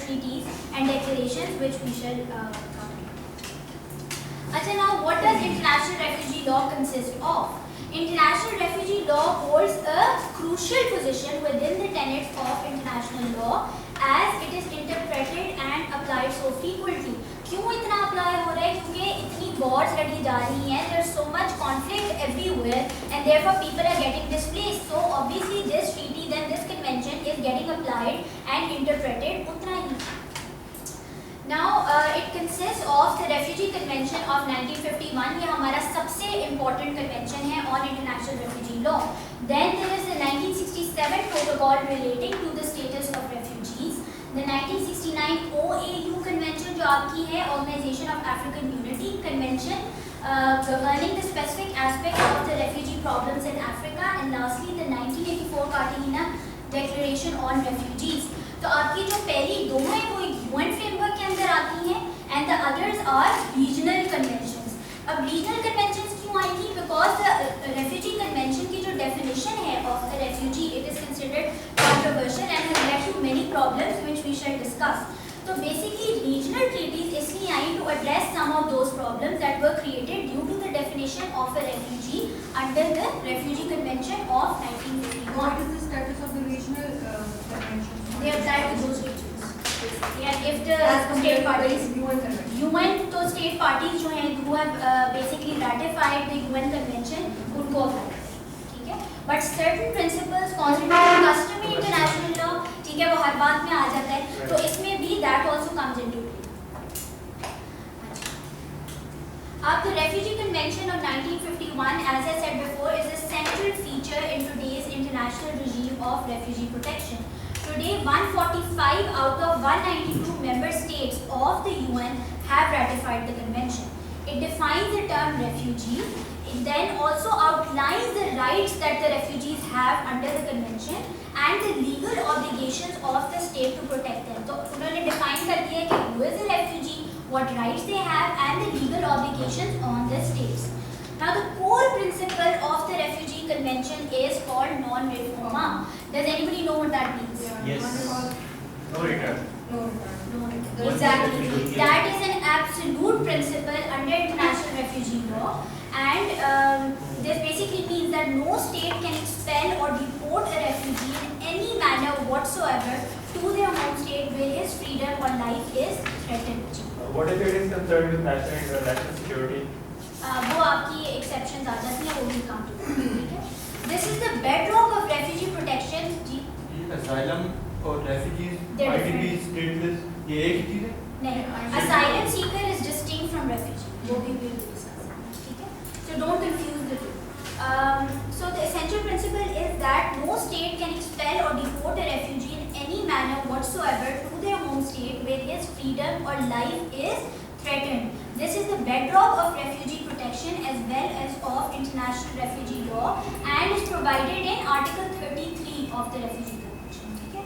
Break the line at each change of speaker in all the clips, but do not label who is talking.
treaties and declarations which we shall cover. Now what does international refugee law consist of? International refugee law holds a crucial position within the tenets of international law as it is interpreted and applied so frequently. क्यों इतना apply हो रहा है? क्योंकि इतनी Wars लड़ी जा रही हैं, there is so much conflict everywhere and therefore people are getting displaced. So obviously this treaty, then this convention is getting applied and interpreted उतना ही. Now it consists of the Refugee Convention of 1951. ये हमारा सबसे important convention है on international refugee law. Then there is the 1967 protocol relating to the status of refugees. The 1969 OAU Convention जो आपकी है Organization of African Unity Convention governing the specific aspects of the refugee problems in Africa. And lastly the 1984 Cartagena Declaration on Refugees. तो आपकी जो पहली दो हैं वो UN framework के अंदर आती हैं and the others are regional conventions. अब regional conventions क्यों आई थी? Because the refugee convention की जो definition है of a refugee, it is considered controversial and has led to many problems which we shall discuss. So basically regional treaties इसलिए आई to address some of those problems that were created due to the definition of a refugee under the Refugee Convention of 1951.
What is the status of the regional conventions?
They apply to those regions. And if the state parties, UN तो state parties जो हैं who have basically ratified the UN convention उनको apply करते हैं, ठीक है? But certain principles constitute customary international law, ठीक है, वो हर बात में आ जाता है, तो इसमें भी that also comes into play. अब the Refugee Convention of 1951, as I said before, is a central feature in today's international regime of refugee protection. Today, 145 out of 192 member states of the UN have ratified the convention. It defines the term refugee. It then also outlines the rights that the refugees have under the convention and the legal obligations of the state to protect them. तो उन्होंने define कर दिया कि who is a refugee, what rights they have, and the legal obligations on the states. Now, the core principle of the Refugee Convention is called non-refoulement. Does anybody know what that means?
Yes. No return.
No return.
No return. Exactly. That is an absolute principle under international refugee law, and this basically means that no state can expel or deport a refugee in any manner whatsoever to their home state where his freedom or life is threatened.
What if it is concerned with national security?
वो आपकी exceptions आ जाती हैं, वो भी काम ठीक है. This is the bedrock of refugee protection. Ji.
Asylum और refugees, IDPs, stateless, ये एक ही चीज़ है?
नहीं. Asylum seeker is distinct from refugee. वो भी discuss ठीक है. So don't confuse the two. So the essential principle is that no state can expel or deport a refugee in any manner whatsoever to their home state where his freedom or life is threatened. This is the bedrock of refugee protection as well as of international refugee law and is provided in Article 33 of the Refugee Convention. Okay?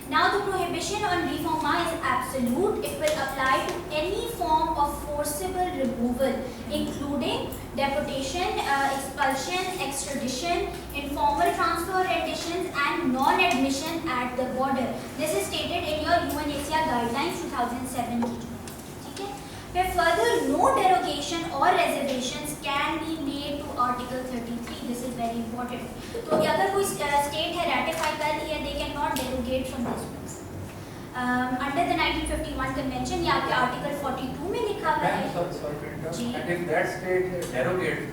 Now the prohibition on refoulement is absolute. It will apply to any form of forcible removal including deportation, expulsion, extradition, informal transfer renditions and non-admission at the border. This is stated in your UNHCR guidelines 2007. Where further no derogation or reservations can be made to Article 33. This is very important. तो अगर कोई state है ratify कर लिया, they cannot derogate from this principle. Under the 1951 Convention, ये आपके Article 42 में लिखा हुआ है. जी.
And if that state derogates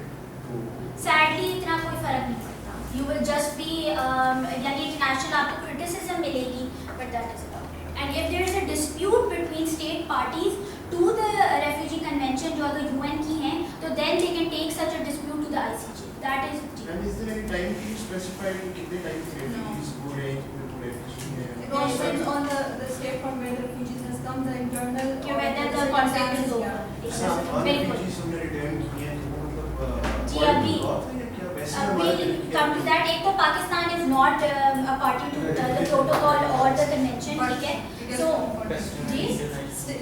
to,
Sadly इतना कोई फर्क नहीं पड़ता. You will just be यानी international आपको criticism मिलेगी, but that is about it. And if there is a dispute between state parties to the Refugee Convention जो अगर UN की हैं, तो then they can take such a dispute to the ICJ. That is.
And is there any time period specified in कितने time से refugees go रहे हैं, कितने को refugee हैं?
It all depends on the state from where the refugees has come, the internal.
कि whether the conflict is over.
हाँ,
बिल्कुल.
refugees हमने return किए हैं, तो वो मतलब
जी अभी. We'll come to that. एक तो Pakistan is not a party to the protocol or the convention, ठीक है? So, ji.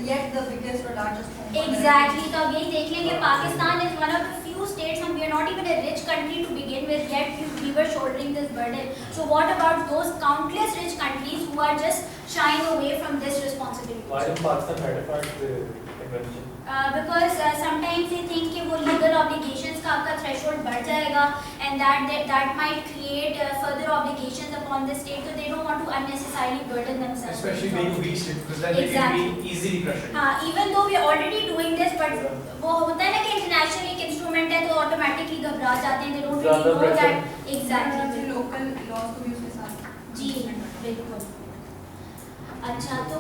Yet the biggest or largest.
Exactly. तो अब यही देख लें कि Pakistan is one of the few states and we are not even a rich country to begin with, yet we we were shouldering this burden. So what about those countless rich countries who are just shying away from this responsibility?
Why did Pakistan ratify the convention?
Because sometimes they think कि वो legal obligations का आपका threshold बढ़ जाएगा and that might create further obligations upon the state, so they don't want to unnecessarily burden themselves.
Especially being weak state, because then they
Exactly.
can be easily crushed.
Even though we are already doing this, but वो होता है ना कि international एक instrument है तो automatically घबरा जाते हैं, they don't really know that exactly.
Local laws को भी उसके साथ
जी बिल्कुल. अच्छा तो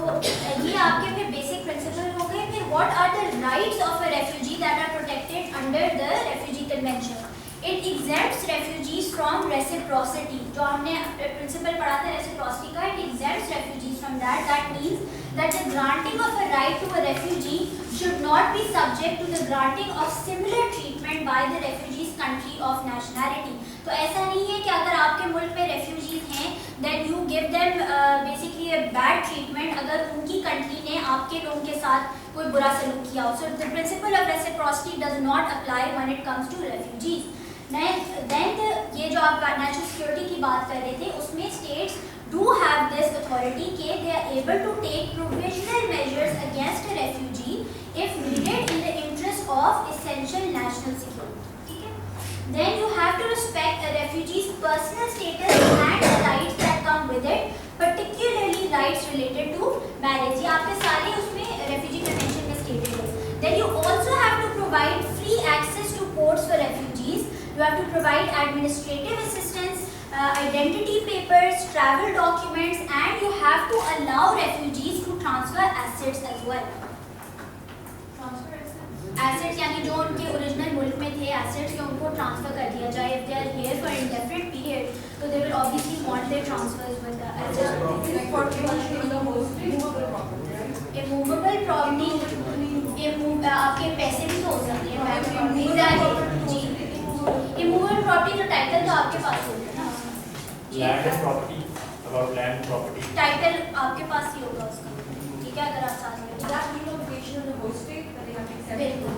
ये आपके फिर बेसिक प्रिंसिपल हो गए. फिर what are the rights of a refugee that are protected under the refugee convention. It exempts refugees from reciprocity. जो हमने प्रिंसिपल पढ़ा था reciprocity का, it exempts refugees from that. That means that the granting of a right to a refugee should not be subject to the granting of similar treatment by the refugee's country of nationality. तो ऐसा नहीं है कि अगर आपके मुल्क में refugees हैं then you give them basically a bad treatment अगर उनकी कंट्री ने आपके लोगों के साथ कोई बुरा सलूक किया हो. So the principle of reciprocity does not apply when it comes to refugees. Then ये जो आप नेशनल सिक्योरिटी की बात कर रहे थे उसमें states do have this authority कि they are able to take provisional measures against a refugee if needed in the interest of essential national security. Then you have to respect a refugee's personal status and the rights that come with it, particularly rights related to marriage. ये आपके सारे उसमें refugee convention में stated है. Then you also have to provide free access to courts for refugees. You have to provide administrative assistance, identity papers, travel documents, and you have to allow refugees to transfer assets as well. Assets यानी जो उनके original मुल्क में थे assets के उनको transfer कर दिया जाए. If they are here for indefinite period, so they will obviously want their transfers with the immovable property. आपके पैसे भी तो हो सकते हैं. जी immovable property जो टाइटल तो आपके पास होगा ना.
Land and property, about land and property.
Title आपके पास ही होगा उसका. ठीक है अगर आप साथ में.
that relocation of the host state that they have to accept.
बिल्कुल.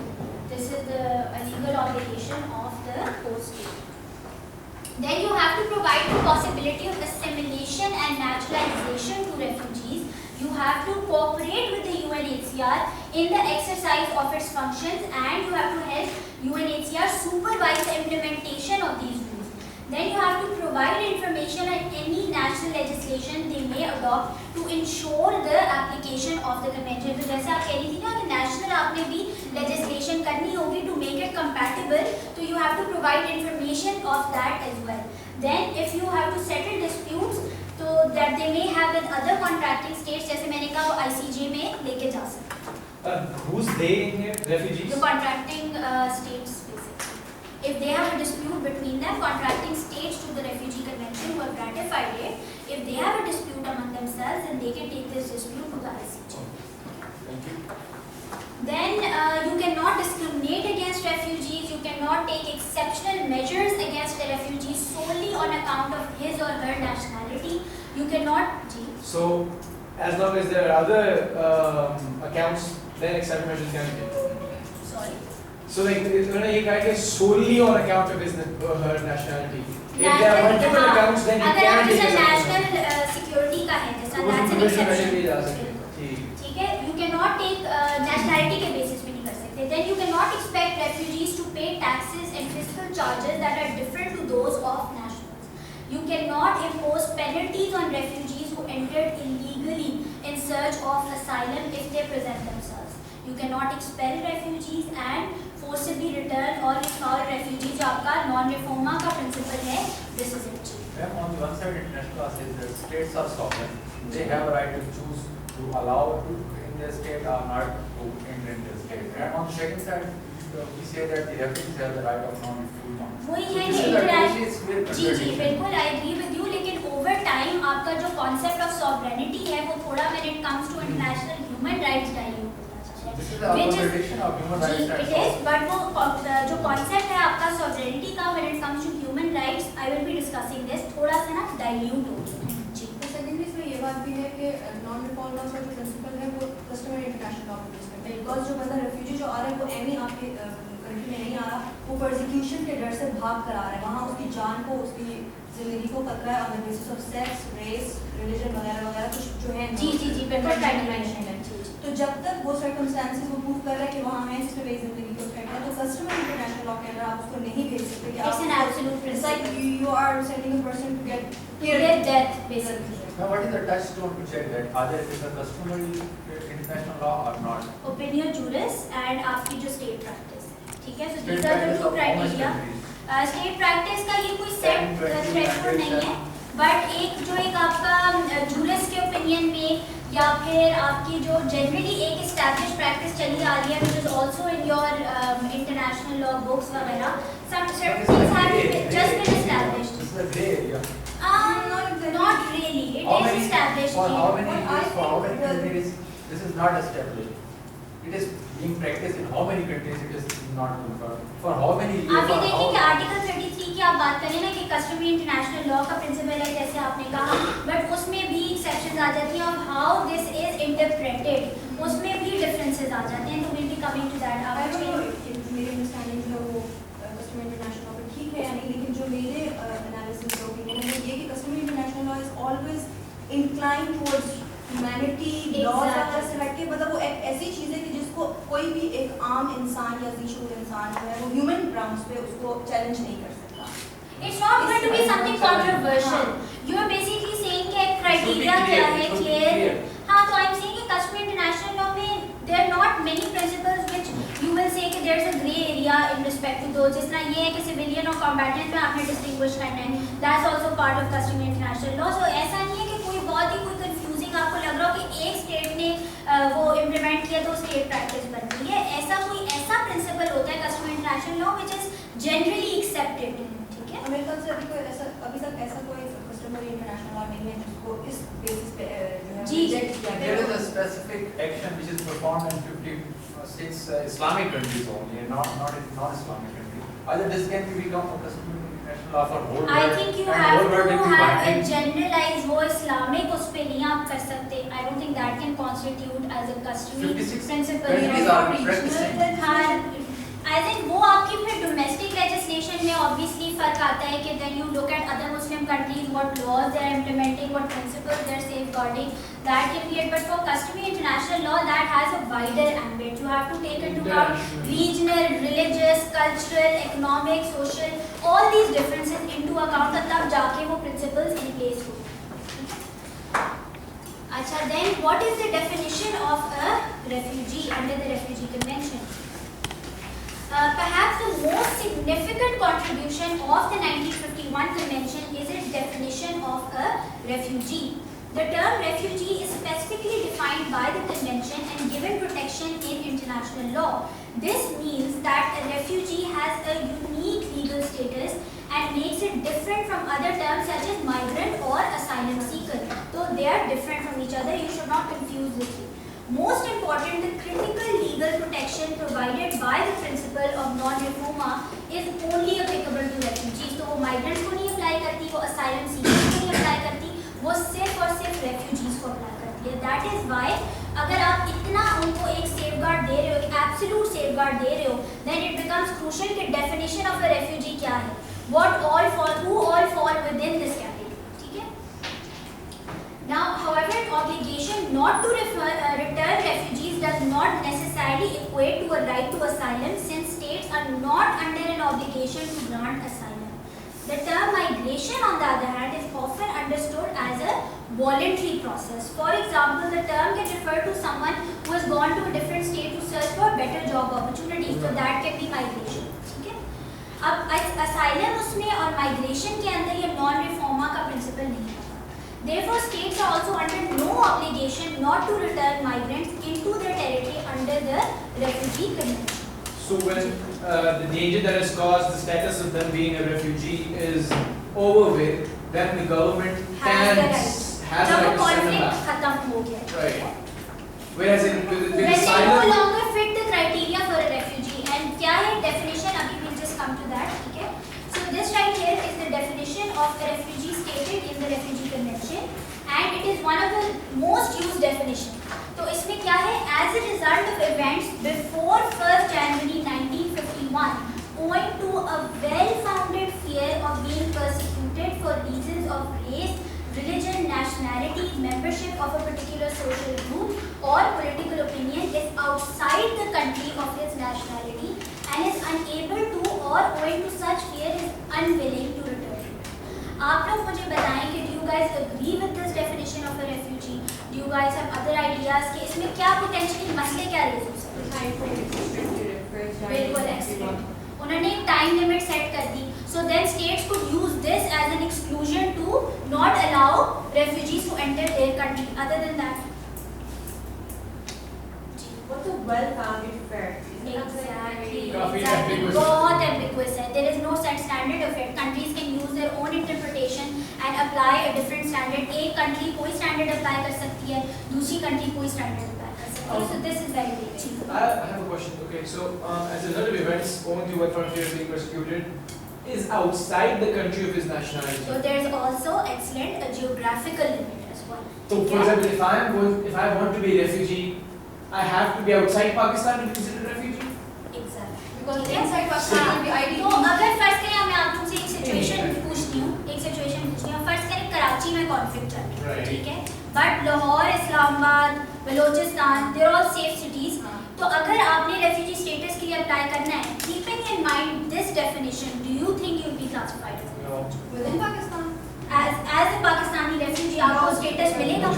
This is the legal obligation of the host state. Then you have to provide the possibility of assimilation and naturalization to refugees. You have to cooperate with the UNHCR in the exercise of its functions, and you have to help UNHCR supervise the implementation of these rules. Then you have to provide information on any national legislation they may adopt to ensure the application of the convention. तो जैसे आप कह रही थी ना कि national आपने भी legislation करनी होगी to make it compatible, तो you have to provide information of that as well. Then if you have to settle disputes, तो that they may have with other contracting states, जैसे मैंने कहा वो ICJ में लेके जा सकते.
Who's they here? Refugees?
The contracting states basically. If they have a dispute between them, contracting states to the refugee convention who have ratified it, if they have a dispute among themselves, then they can take this dispute to the ICJ.
Thank you.
Then you cannot discriminate against refugees. You cannot take exceptional measures against a refugee solely on account of his or her nationality. You cannot.
So, as long as there are other accounts, then exceptional measures can be taken.
Sorry.
So, like, ये कहा कि solely on account of his or her nationality. If there are multiple accounts, then you
अगर आप
can take
जैसा
exceptional
national security का है जैसा
वो
that's an
provisional measure
exception.
लिए जा सकते हैं. ठीक.
ठीक है, you cannot take nationality के basis पे नहीं कर सकते. Then you cannot expect refugees to pay taxes and fiscal charges that are different to those of nationals. You cannot impose penalties on refugees who entered illegally in search of asylum if they present themselves. You cannot expel refugees and forcibly return or recall refugees. जो आपका non-reforma का principle है, this is it.
On the one side, international law says that states are sovereign. They have a right to choose to allow to in their state or not to enter in their state. And on the second side, we say that the refugees have the right of non-refoulement.
वही है
This
कि
is
international
actually a
ji
contradiction.
बिल्कुल I agree with you, लेकिन over time आपका जो concept of sovereignty है वो थोड़ा when it comes to international human rights dilute होता जाता है.
This is a contradiction of human rights.
Ji
and
it is, but वो जो concept है आपका sovereignty का when it comes to human rights, I will be discussing this, थोड़ा सा ना dilute हो गया है. जी.
तो सेकेंडली इसमें ये बात भी है कि नॉन रिफॉर्म लॉ का जो प्रिंसिपल है वो कस्टमरी इंटरनेशनल लॉ पे बेस्ड है. बिकॉज जो बंदा रेफ्यूजी जो आ रहा है वो एनी आपके कंट्री कंट्री में नहीं आ रहा, वो परसिक्यूशन के डर से भाग कर आ रहा है, वहाँ उसकी जान को, उसकी ज़िंदगी को खतरा है on the basis of sex, race, religion वगैरह वगैरह कुछ जो है।
जी बिल्कुल ट्राई
तो जब तक वो सर्कमस्टेंसेस वो प्रूव कर रहा है कि वहाँ है जिसमें मेरी ज़िंदगी को थ्रेट है, तो कस्टमर इंटरनेशनल लॉ के अंदर आप उसको नहीं भेज सकते कि
It's an absolute
It's like
principle.
you are sending a person to get
Clear death basically.
Now, what is the touchstone to check that either it is a customary international law or not?
Opinion juris and आपकी जो state practice है, ठीक है? So
State
these are the
practice
two
of how much
criteria.
countries?
State practice का ये कोई set
10, 20,
threshold नहीं
100,
है, but एक जो एक आपका juris के opinion में या फिर आपकी जो generally एक established practice चली आ रही है, which is also in your international law books वगैरह, some certain things have just been established.
This is a gray area.
Not really. It
How
is
many,
established.
for how
here.
many years, for how many countries, this is not established? It is being practiced in how many countries it is not confirmed? For how many years?
आप ये
or
देखिए
how-
कि article 33 की आप बात करें ना कि कस्टमरी इंटरनेशनल लॉ का प्रिंसिपल है जैसे आपने कहा, बट उसमें भी सेक्शंस आ जाती हैं of how this is interpreted, उसमें भी डिफरेंसेस आ जाते हैं, तो will be coming to that.
I don't know if मेरी अंडरस्टैंडिंग जो वो कस्टमर इंटरनेशनल लॉ ठीक है या नहीं, लेकिन जो मेरे एनालिसिस का ओपिनियन है वो ये कि customer international law is always incline towards humanity, law वगैरह से हट के, मतलब वो एक ऐसी चीज़ है कि जिसको कोई भी एक आम इंसान या ज़ीशुर इंसान जो है वो ह्यूमन ग्राउंड्स पे उसको चैलेंज नहीं कर सकता।
It's not going to be something controversial. You are basically saying कि एक criteria क्या है, clear. हाँ, तो I'm saying कि कस्टमर इंटरनेशनल लॉ में there are not many principles which you will say कि there is a grey area in respect to those. जिस तरह ये है कि civilian और combatant में आपने distinguish करना है, that's also part of customary international law. So ऐसा नहीं है कि कोई बहुत ही कोई confusing आपको लग रहा हो कि एक स्टेट ने वो implement किया तो स्टेट practice बन गई है, ऐसा कोई ऐसा principle होता है customary international law which is generally accepted. ठीक है?
मेरे ख्याल से अभी तक ऐसा कोई कस्टमर इंटरनेशनल लॉ नहीं है जिसको इस बेसिस पे जो है
जी,
reject किया
There
गया
is a specific action which is performed in 56 Islamic countries only, and not in non-Islamic countries. Either this can become a customary international law for whole
I
world,
think you
and
have
whole world
to
will be
have a
binding.
generalized वो Islamic उस पे नहीं आप कर सकते. I don't think that can constitute as a customary
56
principle.
countries are practicing.
हाँ, I think वो आपकी फिर domestic legislation में obviously फर्क आता है कि then you look at other Muslim countries, what laws they are implementing, what principles they are safeguarding, that can be it. But for customary international law, that has a wider ambit. You have to take into account regional, religious, cultural, economic, social, all these differences into account, तब जाके वो principles in place हो. अच्छा, then what is the definition of a refugee under the Refugee Convention? Perhaps the most significant contribution of the 1951 Convention is its definition of a refugee. The term refugee is specifically defined by the Convention and given protection in international law. This means that a refugee has a unique legal status and makes it different from other terms such as migrant or asylum seeker. So they are different from each other. You should not confuse the two. Most important, the critical legal protection provided by the principle of non-refoulement is only applicable to refugees. तो वो migrants को नहीं apply करती, वो asylum seekers को नहीं apply करती, वो सिर्फ और सिर्फ refugees को apply करती है. That is why अगर आप इतना उनको एक safeguard दे रहे हो, एक absolute safeguard दे रहे हो, then it becomes crucial कि definition of a refugee क्या है? Who all fall within this category? Now, however, an obligation not to return refugees does not necessarily equate to a right to asylum, since states are not under an obligation to grant asylum. The term migration, on the other hand, is often understood as a voluntary process. For example, the term can refer to someone who has gone to a different state to search for better job opportunities, so that can be migration. ठीक है? अब asylum उसमें और migration के अंदर ये non-refoulement का principle नहीं है. Therefore, states are also under no obligation not to return migrants into their territory under the Refugee Convention.
So when the danger that is caused, the status of them being a refugee is over with, then the government
Has the
can
right.
has the
जब
right
वो
to send them
conflict
back.
खत्म हो गया.
Right. Whereas with
When they no
asylum,
longer fit the criteria for a refugee, and क्या है definition? अभी we'll just come to that. ठीक है? So this right here is the definition of a refugee stated in the Refugee Convention, and it is one of the most used definition. तो इसमें क्या है? As a result of events before 1st January 1951, well-founded fear of being persecuted for reasons of race, religion, nationality, membership of a particular social group, or political opinion is outside the country of his nationality and is unable to or owing to such fear is unwilling to return. आप लोग मुझे बताएं कि do you guys agree with this definition of a refugee? Do you guys have other ideas कि इसमें क्या potentially मसले क्या raise हो सकते हैं? बिल्कुल excellent. उन्होंने एक time limit set कर दी. So then states could use this as an exclusion to not allow refugees to enter their country. Other than that,
What's a well-founded fear?
exactly. बहुत ambiguous है. There is no set standard of it. Countries can use their own interpretation and apply a different standard. एक country कोई standard apply कर सकती है, दूसरी country कोई standard apply कर सकती है. So this is very big.
I have a question. Okay, so as a result of events owing to what frontier being persecuted is outside the country of his nationality.
So there is also excellent a geographical limit as well.
So for example, if I want to be a refugee, I have to be outside Pakistan to be considered a refugee.
Exactly.
Because inside Pakistan will be ideal.
तो अगर फर्ज करें मैं आप तुमसे एक situation पूछती हूँ, फर्ज करें कराची में कॉन्फ्लिक्ट चल रहा है,
Right.
ठीक है? But Lahore, Islamabad, Balochistan, they are all safe cities. तो अगर आपने रेफ्यूजी स्टेटस के लिए अप्लाई करना है, keeping in mind this definition, do you think you will be classified as a refugee?
Within Pakistan.
As a Pakistani refugee, आपको स्टेटस मिलेगा?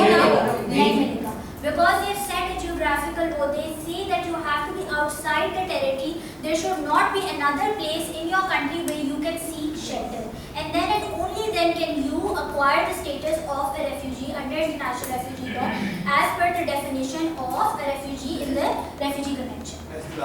नहीं
मिलेगा. Because they have set a geographical rule, they say that you have to be outside the territory. There should not be another place in your country where you can seek shelter. And then and only then can you acquire the status of a refugee under international refugee law as per the definition of a refugee in the Refugee Convention.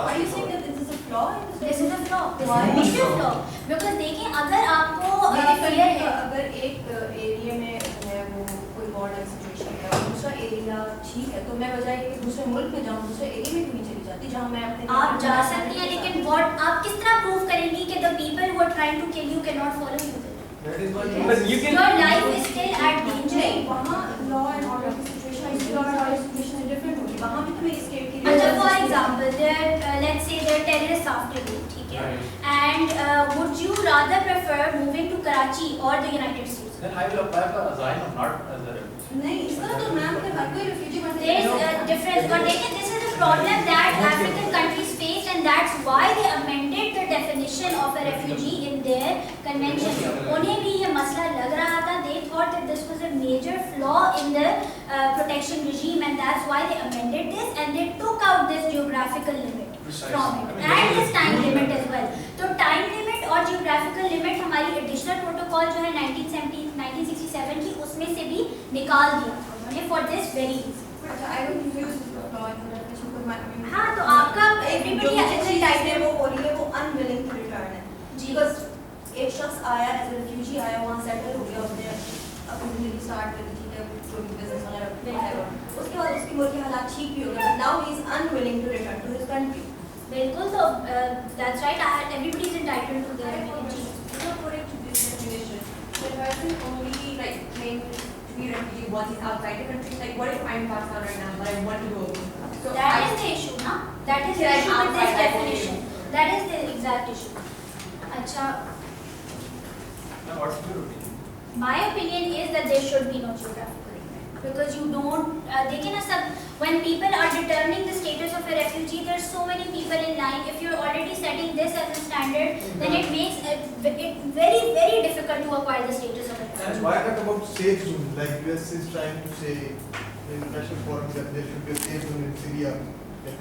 Are you saying that this is a flaw in this?
This is a flaw. This
Why?
is a major flaw. Because देखिए अगर आपको fear है,
अगर एक area में है वो कोई बॉर्डर सिचुएशन है और दूसरा एरिया ठीक है तो मैं बजाय कि दूसरे मुल्क में जाऊँ दूसरे एरिया में क्यों नहीं चली जाती जहाँ मैं अपने
आप जा सकती हैं लेकिन what आप किस तरह प्रूव करेंगी कि the people who are trying to kill you cannot follow you?
That is why
But you can.
Your life is still at danger.
नहीं वहाँ लॉ एंड ऑर्डर की situation law and order situation different होगी वहाँ भी तो मेरी state की
अच्छा, for example, there let's say there are terrorists after you, ठीक है? And would you rather prefer moving to Karachi or the United States?
then I will apply for asylum, not as a refugee.
नहीं इसका तो ma'am फिर हर कोई refugee बन
There is a difference, but again, this is a problem that African countries face, and that's why they amended the definition of a refugee in their convention. उन्हें भी ये मसला लग रहा था. They thought that this was a major flaw in the protection regime, and that's why they amended this, and they took out this geographical limit from it, and this time limit as well. तो time limit और geographical limit हमारी additional protocol जो है 1967 की उसमें से भी निकाल दिया था उन्होंने for this very reason.
अच्छा I don't use law and definition को मैं
हाँ तो आपका everybody has
जो
a
टाइप है वो हो रही है वो अनविलिंग टू रिटर्न है
जी.
बिकॉज़ एक शख्स आया एज अ रिफ्यूजी आया वहाँ सेटल हो गया उसने अपनी जिंदगी स्टार्ट कर दी ठीक है जो भी बिजनेस वगैरह आएगा उसके बाद उसके मुल्क के हालात ठीक भी हो गए now he is unwilling to return to his country
बिल्कुल तो that's right. Everybody is entitled to their opinion.
according to this definition the person only like claim to be refugee once he's outside the country like what if I'm in Pakistan right now but I want to go so
That is the issue, na? That is the
Yeah,
issue with this
outside, I
definition. That is the exact issue. अच्छा,
Now, what's your opinion?
my opinion is that there should be no geographical limit because you don't. देखिए ना सब when people are determining the status of a refugee, there are so many people in line. If you're already setting this as a standard, then it makes it very very difficult to acquire the status of a refugee.
And why not about safe zone? Like US is trying to say in international forum that there should be a safe zone in Syria.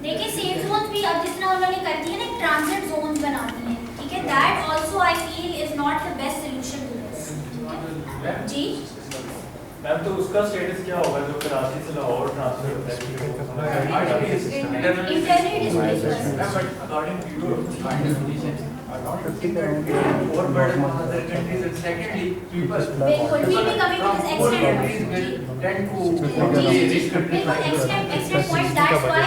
देखिए safe zone भी अब जितना उन्होंने कर दिया ना transit zone बना दिए हैं ठीक है that also I feel is not the best solution to this जी
मैम तो उसका स्टेटस क्या होगा जो कराची से लाहौर ट्रांसफर होता है?
Internet displacement
But according to Europe, kind of conditions are not looking at overburden on other countries, and secondly, people.
बिल्कुल we will coming to this
Poor
extent
countries will tend to
जी,
rich countries
बिल्कुल
like
extent point that's why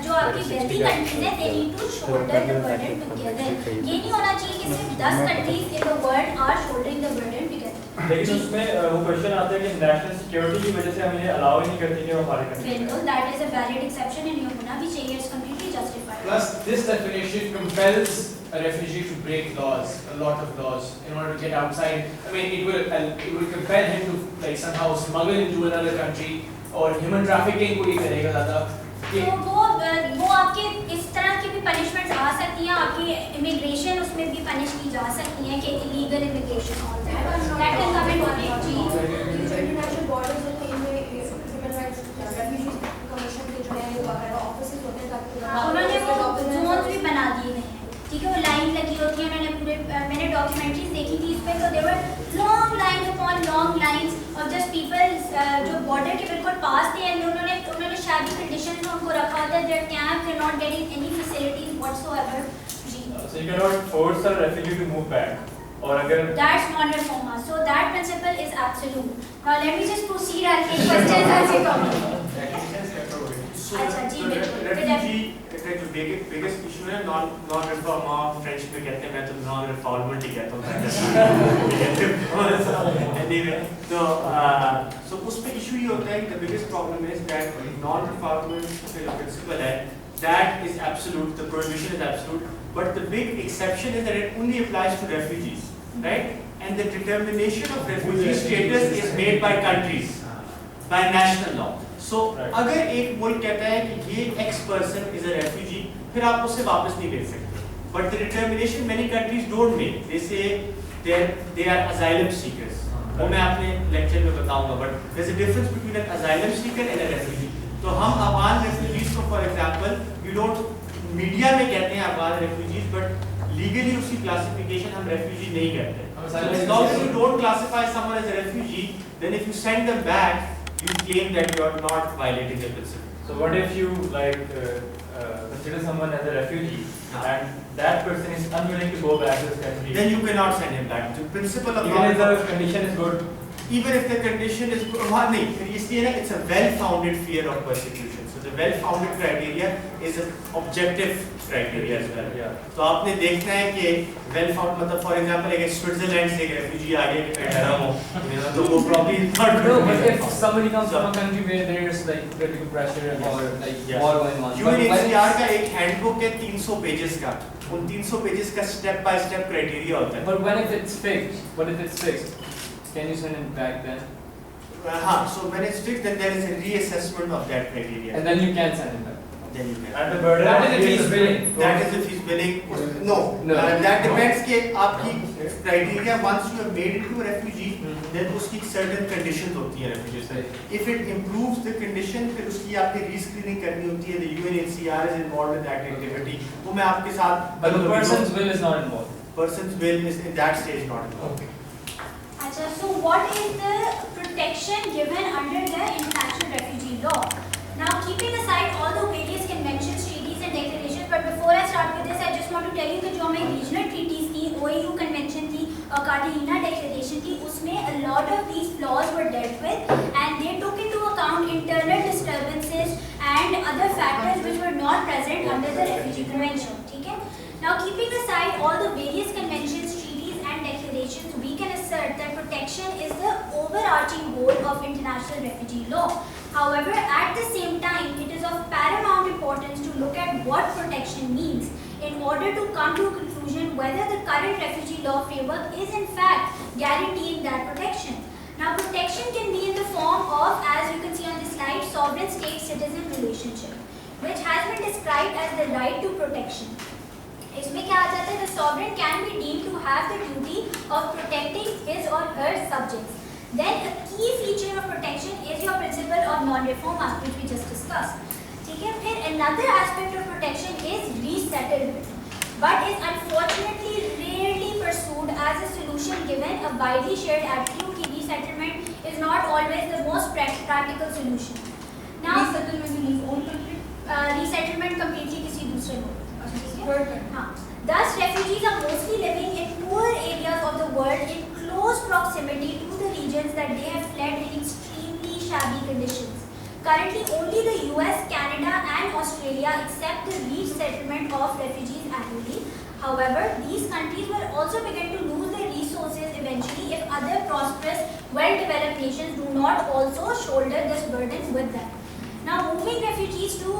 जो आपकी wealthy countries है they need to shoulder the burden together ये नहीं होना चाहिए कि सिर्फ 10 countries in the world are shouldering the burden together
लेकिन उसमें वो क्वेश्चन आता है कि नेशनल सिक्योरिटी की वजह से हम ये अलाउ ही नहीं करते कि वो हमारे कंट्री में
बिल्कुल that is a valid exception and ये होना भी चाहिए it's completely justified
Plus, this definition compels a refugee to break laws, a lot of laws, in order to get outside. I mean, it will compel him to like somehow smuggle into another country, or human trafficking को ही करेगा ज़्यादा.
तो वो आपके इस तरह की भी पनिशमेंट्स आ सकती हैं, आपकी इमिग्रेशन उसमें भी पनिश की जा सकती हैं कि इलीगल इमिग्रेशन और that can come in
international borders होते हैं, इनमें ह्यूमन राइट्स रेफ्यूजीज कमीशन के जो है बाकायदा ऑफिसेज होते हैं ताकि
उन्होंने वो जोन्स भी बना दिए गए हैं, ठीक है, वो लाइन लगी होती है, उन्होंने पूरे मैंने डॉक्यूमेंट्रीज देखी थी इस पे, तो there were long lines upon long lines of just people जो बॉर्डर के बिल्कुल पास थे, एंड उन्होंने शादी कंडीशंस में उनको रखा होता है, their camps, they are not getting any facilities whatsoever. जी,
So you cannot force a refugee to move back. और अगर
that's non-reforma, so that principle is absolute. Now let me just proceed, I'll take questions as you come.
So
अच्छा, जी,
the
बिल्कुल.
refugee का जो biggest issue है non-reforma, French में कहते हैं, मैं तो non-reformant ही कहता हूँ. Anyway, so उस पे issue ये होता है कि the biggest problem is that non-reformant का जो principle है, that is absolute, the prohibition is absolute, but the big exception is that it only applies to refugees, right? And the determination of refugee status is made by countries, by national law. So अगर एक मुल्क कहता है कि ये X person is a refugee, फिर आप उसे वापस नहीं भेज सकते. But the determination many countries don't make. They say they are asylum seekers. वो मैं अपने lecture में बताऊंगा. But there's a difference between an asylum seeker and a refugee. तो हम अफगान refugees को for example, we don't media में कहते हैं अफगान refugees, but legally उसकी classification हम refugee नहीं करते. So as long as you don't classify someone as a refugee, then if you send them back, you claim that you are not violating the principle.
So what if you consider someone as a refugee and that person is unwilling to go back to his country?
Then you cannot send him back. The principle of
Even if the condition is good.
Even if the condition is good, नहीं, इसलिए ना it's a well-founded fear of persecution. So the well-founded criteria is an objective criteria as well.
Yeah.
तो आपने देखना है कि well-founded मतलब for example एक स्विट्जरलैंड से एक refugee आ गया कि मैं डरा हूँ, तो वो probably not
No,
good.
but if somebody comes from a country where there's like political pressure or like
Yeah.
war going on,
UNHCR का एक handbook है 300 pages का, उन 300 pages का step by step criteria होता है.
but when if it's fixed, what if it's fixed? Can you send it back then?
So when it's fixed, then there is a reassessment of that criteria.
And then you can send it back.
Then you can.
And the burden
That
of
is the fees billing.
That is the fees billing. No,
No.
That depends कि आपकी criteria once you have made it to a refugee, then उसकी certain conditions होती हैं refugees में. If it improves the condition, फिर उसकी आपकी re-screening करनी होती है. The UNHCR is involved in that activity. तो मैं आपके साथ.
But the person's will is not involved.
Person's will is in that stage not involved.
Okay.
अच्छा, so what is the protection given under the international refugee law? Now, keeping aside all the various conventions, treaties and declarations, but before I start with this, I just want to tell you that जो हमारी regional treaties थी, OAU convention थी, और Cartagena declaration थी, उसमें a lot of these laws were dealt with, and they took into account internal disturbances and other factors which were not present under the refugee convention. ठीक है? Now, keeping aside all the various conventions, treaties and declarations, we can assert that protection is the overarching goal of international refugee law. However, at the same time, it is of paramount importance to look at what protection means in order to come to a conclusion whether the current refugee law framework is in fact guaranteeing that protection. Now, protection can be in the form of, as you can see on this slide, sovereign state-citizen relationship, which has been described as the right to protection. इसमें क्या आ जाता है? The sovereign can be deemed to have the duty of protecting his or her subjects. Then a key feature of protection is your principle of non-reforma, which we just discussed. ठीक है? फिर another aspect of protection is resettlement, but is unfortunately rarely pursued as a solution given a widely shared attitude कि resettlement is not always the most practical solution. Now,
resettlement in his own country.
resettlement completely किसी दूसरे मुल्क.
Third country.
हाँ. Thus, refugees are mostly living in poor areas of the world in close proximity to the regions that they have fled in extremely shabby conditions. Currently, only the US, Canada and Australia accept the resettlement of refugees annually. However, these countries will also begin to lose their resources eventually if other prosperous, well-developed nations do not also shoulder this burden with them. Now, moving refugees to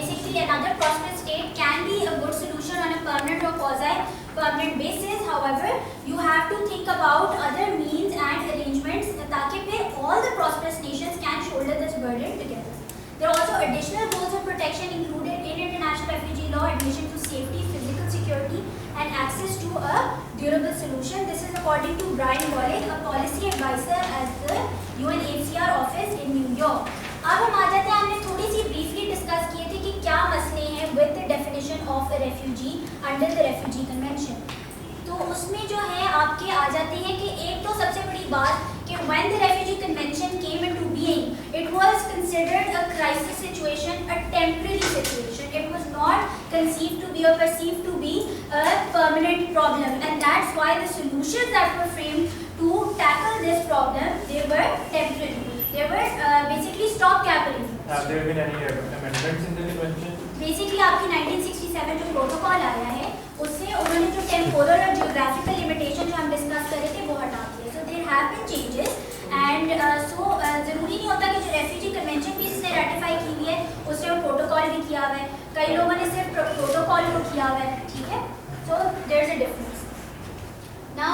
basically another prosperous state can be a good solution on a permanent or quasi-permanent basis. However, you have to think about other means and arrangements ताकि फिर all the prosperous nations can shoulder this burden together. There are also additional goals of protection included in international refugee law: admission to safety, physical security, and access to a durable solution. This is according to Brian Wallich, a policy advisor at the UNHCR office in New York. अब हम आ जाते हैं, हमने थोड़ी सी briefly discuss किए थे कि क्या मसले हैं with the definition of a refugee under the Refugee Convention. तो उसमें जो है आपके आ जाते हैं कि एक तो सबसे बड़ी बात कि when the Refugee Convention came into being, it was considered a crisis situation, a temporary situation. It was not conceived to be or perceived to be a permanent problem, and that's why the solutions that were framed to tackle this problem, they were temporary. They were basically stopgap arrangements.
Have there been any amendments in the convention?
Basically आपकी 1967 जो protocol आया है उससे उन्होंने जो temporal और geographical limitation जो हम डिस्कस कर रहे थे वो हटा दिए. So there have been changes and so ज़रूरी नहीं होता कि जो रेफ्यूजी कन्वेंशन भी इसने रेटिफाई की हुई है उससे वो प्रोटोकॉल भी किया हुआ है. कई लोगों ने सिर्फ प्रोटोकॉल को किया हुआ है. ठीक है, so there is a difference. Now,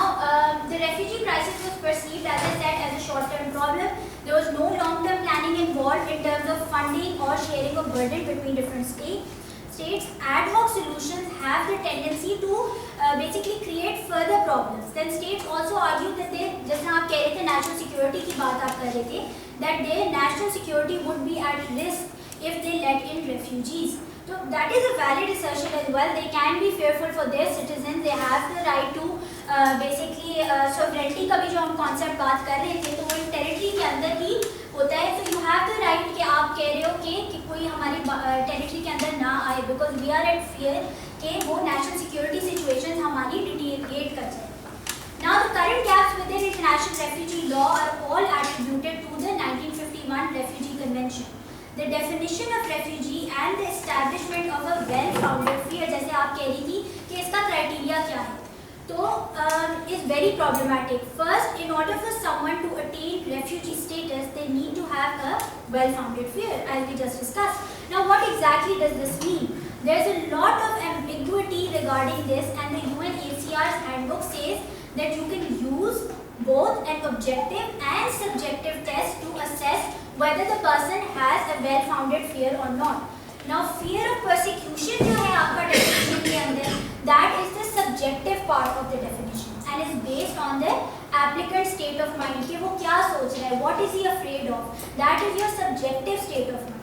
the refugee crisis was perceived, as I said, as a short-term problem. There was no long-term planning involved in terms of funding or sharing of burden between different states. Ad hoc solutions have the tendency to basically create further problems. Then states also argue that they, जैसे आप कह रहे थे national security की बात आप कर रहे थे, that their national security would be at risk if they let in refugees. So that is a valid assertion as well. They can be fearful for their citizens. They have the right to basically sovereignty का भी जो हम concept बात कर रहे थे तो वो territory के अंदर ही होता है. So you have the right कि आप कह रहे हो कि कोई हमारी territory के अंदर ना आए because we are at fear कि वो national security situations हमारी deteriorate कर जाए. Now the current gaps within international refugee law are all attributed to the 1951 Refugee Convention. The definition of refugee and the establishment of a well-founded fear, जैसे आप कह रही थी कि इसका criteria क्या है, तो is very problematic. First, in order for someone to attain refugee status, they need to have a well-founded fear, as we just discussed. Now, what exactly does this mean? There's a lot of ambiguity regarding this, and the UNHCR's handbook says that you can use both an objective and subjective test to assess whether the person has a well-founded fear or not. Now, fear of persecution जो है आपका definition के अंदर, that is the subjective part of the definition and is based on the applicant's state of mind कि वो क्या सोच रहा है, what is he afraid of. That is your subjective state of mind.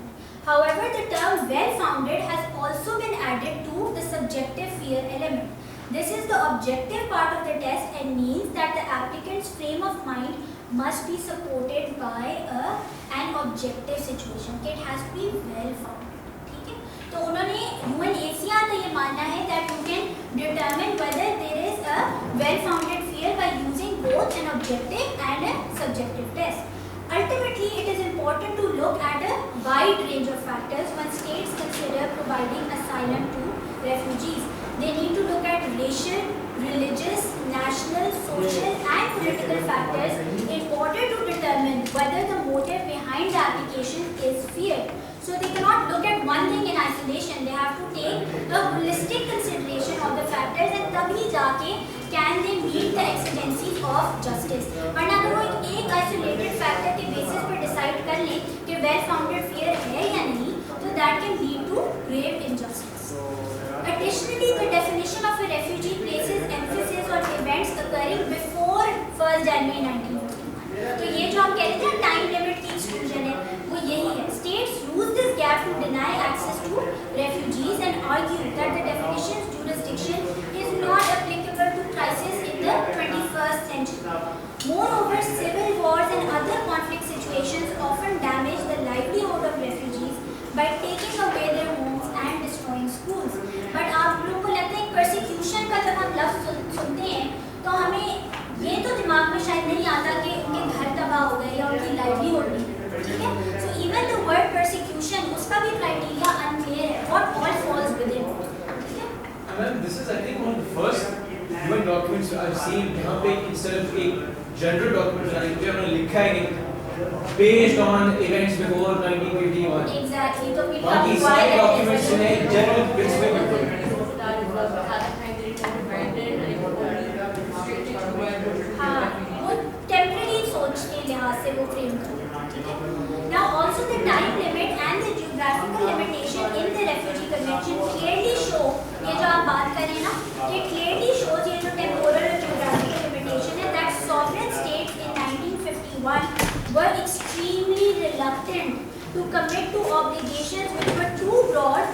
However, the term well-founded has also been added to the subjective fear element. This is the objective part of the test and means that the applicant's frame of mind must be supported by an objective situation. It has to be well-founded. ठीक है? तो उन्होंने UNHCR का ये मानना है that you can determine whether there is a well-founded fear by using both an objective and a subjective test. Ultimately, it is important to look at a wide range of factors when states consider providing asylum to refugees. They need to look at racial, religious, national, social and political factors in order to determine whether the motive behind the application is fear. So they cannot look at one thing in isolation. They have to take a holistic consideration of the factors and तभी जाके can they meet the exigencies of justice. वरना अगर वो एक isolated factor के basis पर decide कर ले कि well-founded fear है या नहीं, तो that can lead to grave injustice. Additionally, the definition of a refugee places emphasis on events occurring before 1st January 1951. तो ये जो हम कह रहे थे टाइम लिमिट की exclusion है, वो यही है. States use this gap to deny access to refugees and argue that the definition's jurisdiction is not applicable to crisis in the 21st century. Moreover, civil wars and other conflict situations often damage the livelihood of refugees by taking away their homes and destroying schools. But आप लोगों को लगता है persecution का जब हम लफ्ज़ सुनते हैं तो हमें ये तो दिमाग में शायद नहीं आता कि उनके घर तबाह हो गए या उनकी livelihood नहीं. ठीक है? So even the word persecution उसका भी criteria unclear है. What all falls within. ठीक है?
And this is I think one of the first UN documents I've seen जहाँ पे instead of एक general document बनाने के लिए उन्होंने लिखा है कि based on events before 1951.
Exactly. तो फिर
बाकी
हम
सारे
why
documents
that
ने
is-
general principle पे
हाँ, वो टेम्पररी सोच के लिहाज से वो फ्रेम कर। Now also the time limit and the geographical limitation in the refugee convention clearly show, ये जो आप बात कर रहे हैं ना, ये clearly shows ये जो temporal और geographical limitation है that sovereign states in 1951 were extremely reluctant to commit to obligations which were too broad